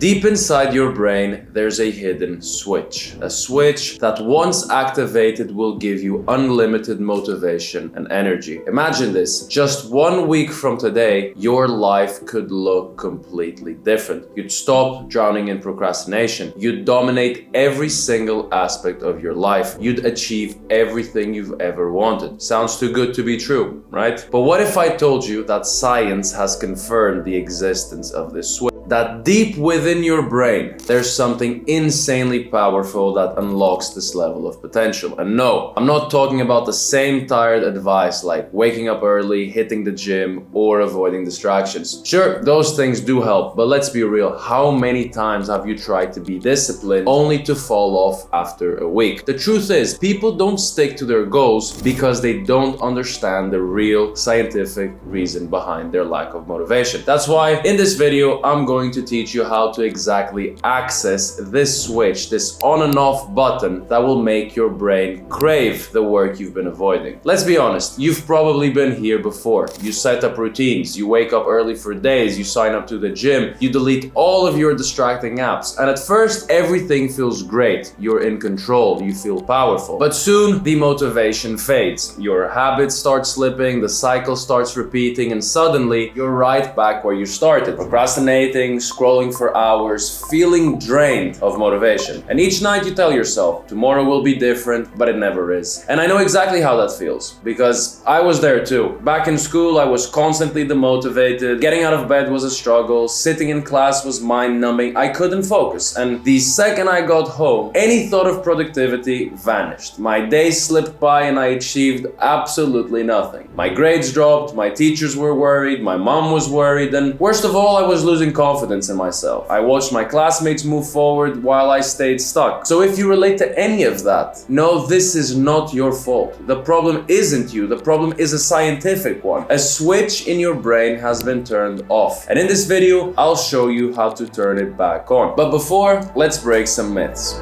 Deep inside your brain, there's a hidden switch. A switch that once activated will give you unlimited motivation and energy. Imagine this, just 1 week from today, your life could look completely different. You'd stop drowning in procrastination. You'd dominate every single aspect of your life. You'd achieve everything you've ever wanted. Sounds too good to be true, right? But what if I told you that science has confirmed the existence of this switch? That deep within your brain, there's something insanely powerful that unlocks this level of potential. And no, I'm not talking about the same tired advice like waking up early, hitting the gym, or avoiding distractions. Sure, those things do help, but let's be real. How many times have you tried to be disciplined only to fall off after a week? The truth is, people don't stick to their goals because they don't understand the real scientific reason behind their lack of motivation. That's why in this video, I'm going to teach you how to exactly access this switch, this on and off button that will make your brain crave the work you've been avoiding. Let's be honest, you've probably been here before. You set up routines, you wake up early for days, you sign up to the gym, you delete all of your distracting apps, and at first everything feels great. You're in control, you feel powerful. But soon the motivation fades. Your habits start slipping, the cycle starts repeating, and suddenly you're right back where you started. Procrastinating, scrolling for hours, feeling drained of motivation. And each night you tell yourself, tomorrow will be different, but it never is. And I know exactly how that feels, because I was there too. Back in school, I was constantly demotivated. Getting out of bed was a struggle. Sitting in class was mind-numbing. I couldn't focus. And the second I got home, any thought of productivity vanished. My days slipped by and I achieved absolutely nothing. My grades dropped, my teachers were worried, my mom was worried, and worst of all, I was losing confidence in myself. I watched my classmates move forward while I stayed stuck. So if you relate to any of that, no, this is not your fault. The problem isn't you. The problem is a scientific one. A switch in your brain has been turned off. And in this video, I'll show you how to turn it back on. But before, let's break some myths.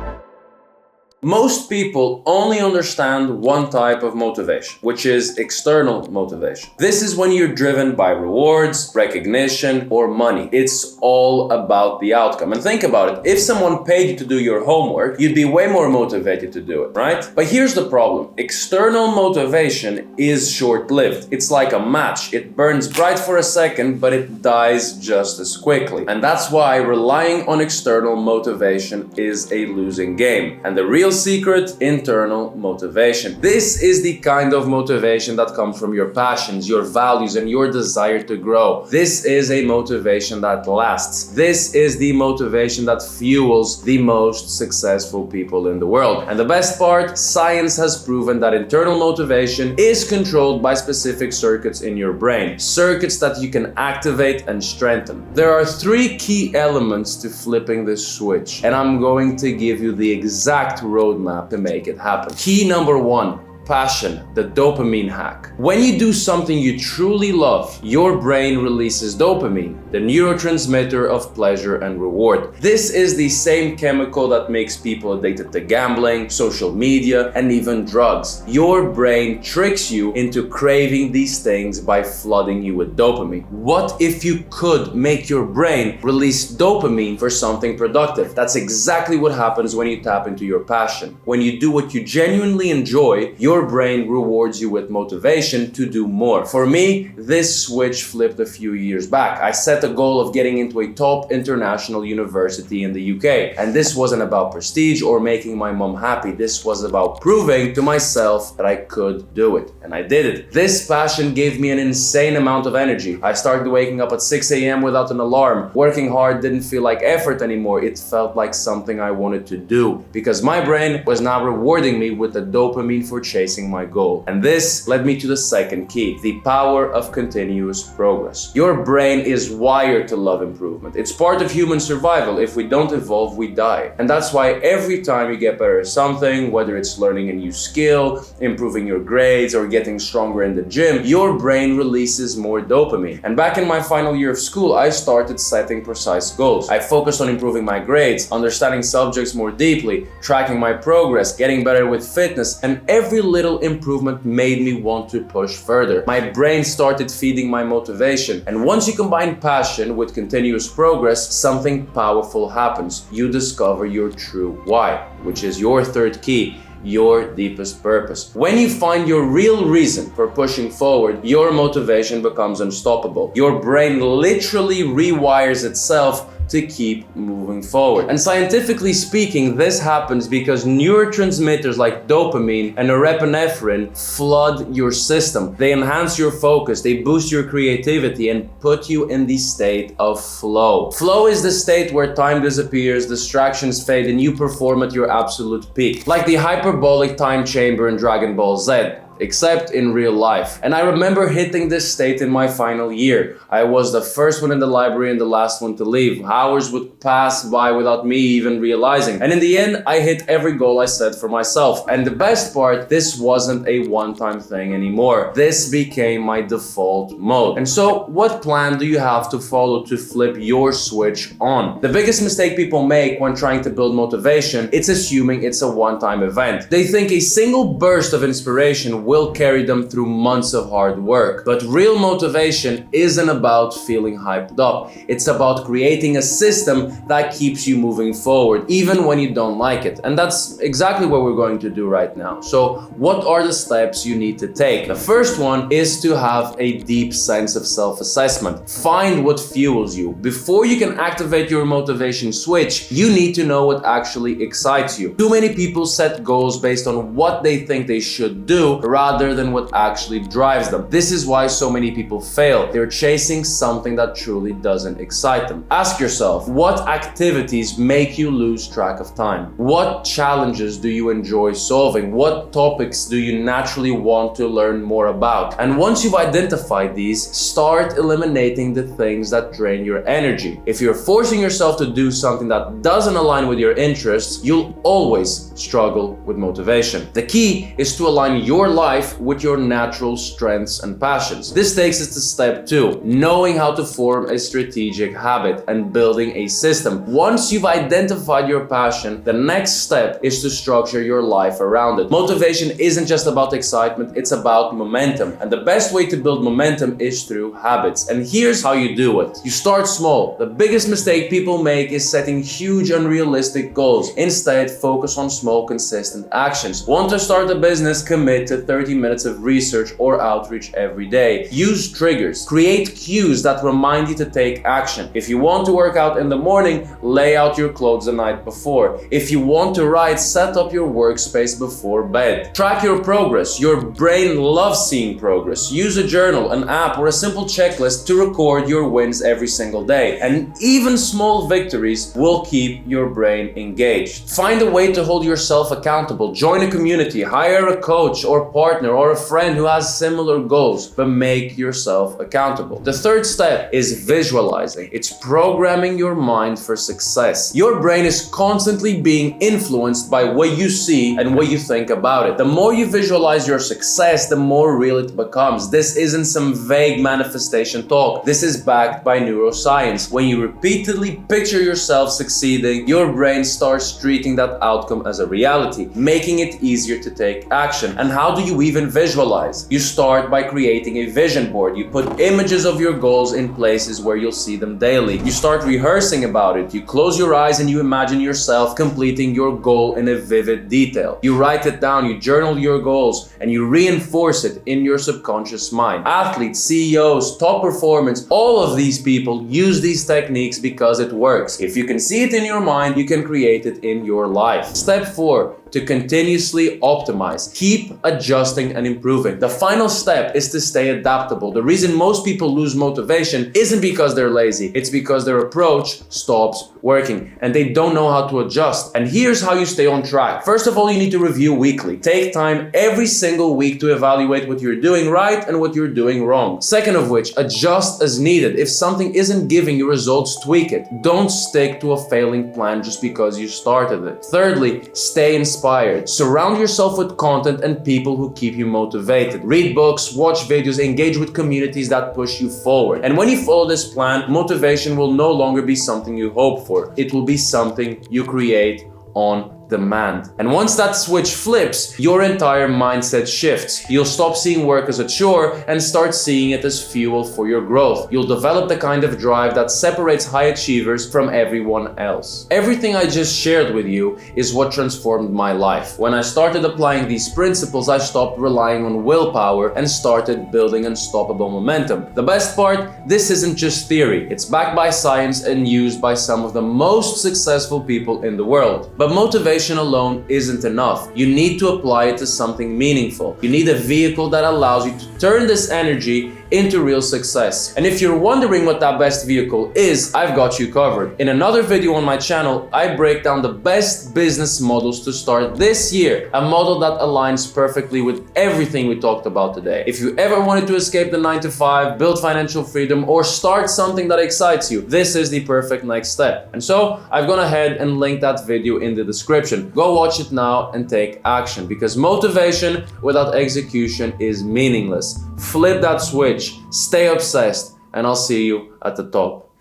Most people only understand one type of motivation, which is external motivation. This is when you're driven by rewards, recognition, or money. It's all about the outcome. And think about it. If someone paid you to do your homework, you'd be way more motivated to do it, right? But here's the problem. External motivation is short-lived. It's like a match. It burns bright for a second, but it dies just as quickly. And that's why relying on external motivation is a losing game. And the real secret, internal motivation. This is the kind of motivation that comes from your passions, your values, and your desire to grow. This is a motivation that lasts. This is the motivation that fuels the most successful people in the world. And the best part, science has proven that internal motivation is controlled by specific circuits in your brain, circuits that you can activate and strengthen. There are 3 key elements to flipping this switch, and I'm going to give you the exact roadmap to make it happen. Key number 1. Passion, the dopamine hack. When you do something you truly love, your brain releases dopamine, the neurotransmitter of pleasure and reward. This is the same chemical that makes people addicted to gambling, social media, and even drugs. Your brain tricks you into craving these things by flooding you with dopamine. What if you could make your brain release dopamine for something productive? That's exactly what happens when you tap into your passion. When you do what you genuinely enjoy, your brain rewards you with motivation to do more. For me, this switch flipped a few years back. I set a goal of getting into a top international university in the UK. And this wasn't about prestige or making my mom happy. This was about proving to myself that I could do it. And I did it. This passion gave me an insane amount of energy. I started waking up at 6 a.m. without an alarm. Working hard didn't feel like effort anymore. It felt like something I wanted to do because my brain was now rewarding me with the dopamine for chasing my goal. And this led me to the second key, the power of continuous progress. Your brain is wired to love improvement. It's part of human survival. If we don't evolve, we die. And that's why every time you get better at something, whether it's learning a new skill, improving your grades, or getting stronger in the gym, your brain releases more dopamine. And back in my final year of school, I started setting precise goals. I focused on improving my grades, understanding subjects more deeply, tracking my progress, getting better with fitness, and every little improvement made me want to push further. My brain started feeding my motivation. And once you combine passion passion, with continuous progress, something powerful happens. You discover your true why, which is your third key. Your deepest purpose. When you find your real reason for pushing forward, your motivation becomes unstoppable. Your brain literally rewires itself to keep moving forward. And scientifically speaking, this happens because neurotransmitters like dopamine and norepinephrine flood your system. They enhance your focus, they boost your creativity, and put you in the state of flow. Flow is the state where time disappears, distractions fade, and you perform at your absolute peak. Like the hyperbolic time chamber in Dragon Ball Z, except in real life. And I remember hitting this state in my final year. I was the first one in the library and the last one to leave. Hours would pass by without me even realizing. And in the end, I hit every goal I set for myself. And the best part, this wasn't a one-time thing anymore. This became my default mode. And so, what plan do you have to follow to flip your switch on? The biggest mistake people make when trying to build motivation, it's assuming it's a one-time event. They think a single burst of inspiration will carry them through months of hard work. But real motivation isn't about feeling hyped up. It's about creating a system that keeps you moving forward, even when you don't like it. And that's exactly what we're going to do right now. So, what are the steps you need to take? The first one is to have a deep sense of self-assessment. Find what fuels you. Before you can activate your motivation switch, you need to know what actually excites you. Too many people set goals based on what they think they should do rather than what actually drives them. This is why so many people fail. They're chasing something that truly doesn't excite them. Ask yourself, what activities make you lose track of time? What challenges do you enjoy solving? What topics do you naturally want to learn more about? And once you've identified these, start eliminating the things that drain your energy. If you're forcing yourself to do something that doesn't align with your interests, you'll always struggle with motivation. The key is to align your life with your natural strengths and passions. This takes us to step 2, knowing how to form a strategic habit and building a system. Once you've identified your passion, the next step is to structure your life around it. Motivation isn't just about excitement, it's about momentum. And the best way to build momentum is through habits. And here's how you do it. You start small. The biggest mistake people make is setting huge, unrealistic goals. Instead, focus on small, consistent actions. Want to start a business? Commit to 30 minutes of research or outreach every day. Use triggers. Create cues that remind you to take action. If you want to work out in the morning, lay out your clothes the night before. If you want to write, set up your workspace before bed. Track your progress. Your brain loves seeing progress. Use a journal, an app, or a simple checklist to record your wins every single day. And even small victories will keep your brain engaged. Find a way to hold yourself accountable. Join a community, hire a coach or partner or a friend who has similar goals, but make yourself accountable. The third step is visualizing. It's programming your mind for success. Your brain is constantly being influenced by what you see and what you think about it. The more you visualize your success, the more real it becomes. This isn't some vague manifestation talk. This is backed by neuroscience. When you repeatedly picture yourself succeeding, your brain starts treating that outcome as a reality, making it easier to take action. And how do you even visualize? You start by creating a vision board. You put images of your goals in places where you'll see them daily. You start rehearsing about it. You close your eyes and you imagine yourself completing your goal in a vivid detail. You write it down, you journal your goals, and you reinforce it in your subconscious mind. Athletes, CEOs, top performers, all of these people use these techniques because it works. If you can see it in your mind, you can create it in your life. Step 4, to continuously optimize. Keep adjusting and improving. The final step is to stay adaptable. The reason most people lose motivation isn't because they're lazy, it's because their approach stops working and they don't know how to adjust. And here's how you stay on track. First of all, you need to review weekly. Take time every single week to evaluate what you're doing right and what you're doing wrong. Second of which, adjust as needed. If something isn't giving you results, tweak it. Don't stick to a failing plan just because you started it. Thirdly, stay inspired. Surround yourself with content and people who keep you motivated. Read books, watch videos, engage with communities that push you forward. And when you follow this plan, motivation will no longer be something you hope for. It will be something you create on demand. And once that switch flips, your entire mindset shifts. You'll stop seeing work as a chore and start seeing it as fuel for your growth. You'll develop the kind of drive that separates high achievers from everyone else. Everything I just shared with you is what transformed my life. When I started applying these principles, I stopped relying on willpower and started building unstoppable momentum. The best part, this isn't just theory. It's backed by science and used by some of the most successful people in the world. But motivation alone isn't enough. You need to apply it to something meaningful. You need a vehicle that allows you to turn this energy into real success. And if you're wondering what that best vehicle is, I've got you covered. In another video on my channel, I break down the best business models to start this year, a model that aligns perfectly with everything we talked about today. If you ever wanted to escape the 9-to-5, build financial freedom, or start something that excites you, this is the perfect next step. And so I've gone ahead and linked that video in the description. Go watch it now and take action, because motivation without execution is meaningless. Flip that switch, stay obsessed, and I'll see you at the top.